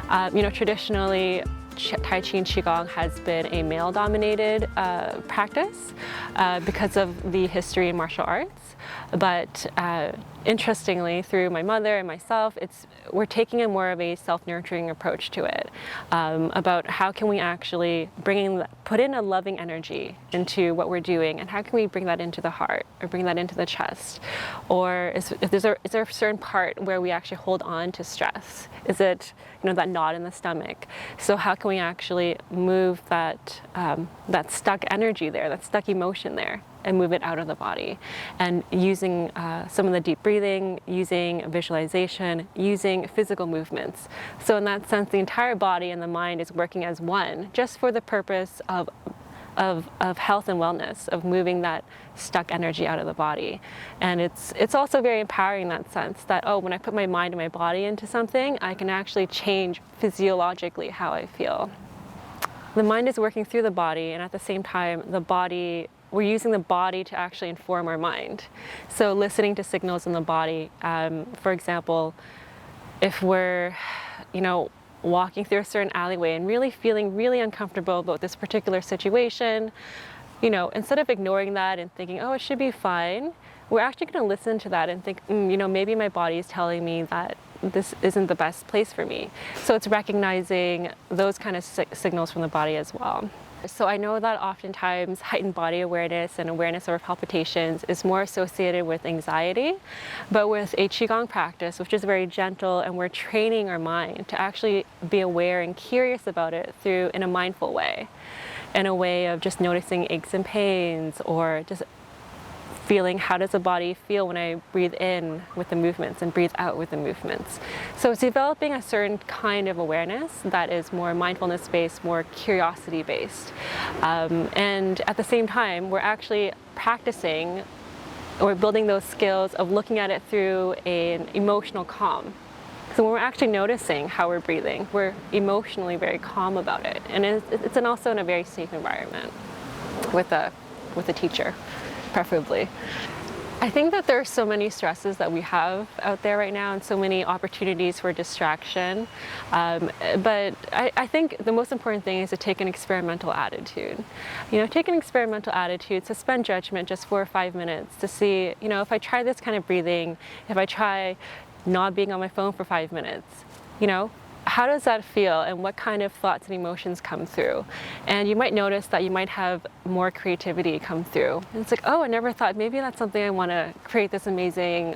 Traditionally, Tai Chi and Qigong has been a male-dominated practice because of the history in martial arts. But interestingly, through my mother and myself, we're taking a more of a self-nurturing approach to it, about how can we actually put in a loving energy into what we're doing, and how can we bring that into the heart or bring that into the chest, or is there a certain part where we actually hold on to stress? Is it that knot in the stomach? So how can we actually move that stuck energy there, that stuck emotion there, and move it out of the body? And using some of the deep breathing, using visualization, using physical movements. So in that sense, the entire body and the mind is working as one, just for the purpose of health and wellness, of moving that stuck energy out of the body. And it's also very empowering in that sense that, when I put my mind and my body into something, I can actually change physiologically how I feel. The mind is working through the body, and at the same time, we're using the body to actually inform our mind. So listening to signals in the body, for example, if we're, walking through a certain alleyway and really feeling really uncomfortable about this particular situation, instead of ignoring that and thinking, it should be fine, we're actually going to listen to that and think, maybe my body is telling me that this isn't the best place for me. So it's recognizing those kind of signals from the body as well. So I know that oftentimes heightened body awareness and awareness of our palpitations is more associated with anxiety, but with a Qigong practice, which is very gentle, and we're training our mind to actually be aware and curious about it in a mindful way, in a way of just noticing aches and pains, or just feeling how does the body feel when I breathe in with the movements and breathe out with the movements. So it's developing a certain kind of awareness that is more mindfulness-based, more curiosity-based. And at the same time, we're actually practicing or building those skills of looking at it through an emotional calm. So when we're actually noticing how we're breathing, we're emotionally very calm about it. And it's also in a very safe environment with a teacher, preferably. I think that there are so many stresses that we have out there right now, and so many opportunities for distraction. But I think the most important thing is to take an experimental attitude. Take an experimental attitude, suspend judgment just for 5 minutes to see, if I try this kind of breathing, if I try not being on my phone for 5 minutes, how does that feel, and what kind of thoughts and emotions come through? And you might notice that you might have more creativity come through. And it's like, I never thought, maybe that's something I want to create this amazing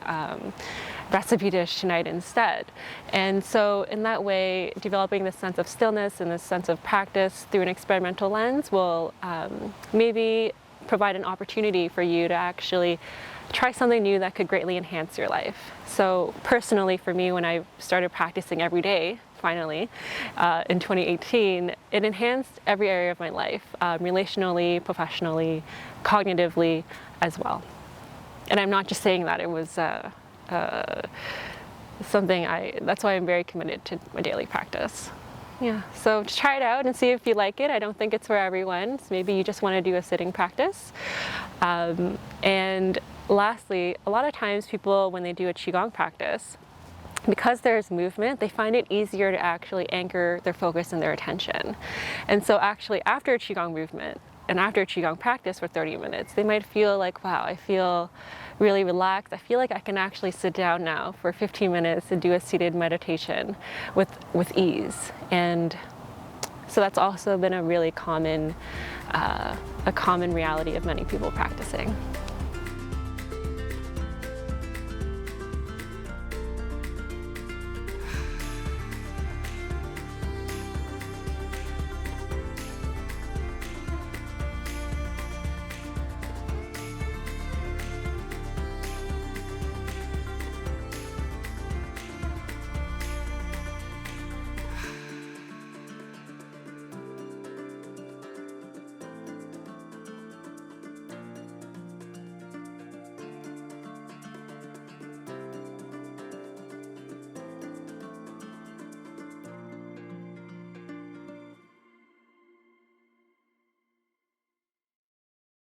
recipe dish tonight instead. And so in that way, developing this sense of stillness and this sense of practice through an experimental lens will maybe provide an opportunity for you to actually try something new that could greatly enhance your life. So personally, for me, when I started practicing every day, finally, in 2018, it enhanced every area of my life, relationally, professionally, cognitively as well. And I'm not just saying that, it was something that's why I'm very committed to my daily practice. Yeah, so just try it out and see if you like it. I don't think it's for everyone. So maybe you just want to do a sitting practice. And lastly, a lot of times people, when they do a Qigong practice, because there's movement, they find it easier to actually anchor their focus and their attention. And so actually after a Qigong movement and after a Qigong practice for 30 minutes, they might feel like, wow, I feel really relaxed. I feel like I can actually sit down now for 15 minutes and do a seated meditation with ease. And so that's also been a really common reality of many people practicing.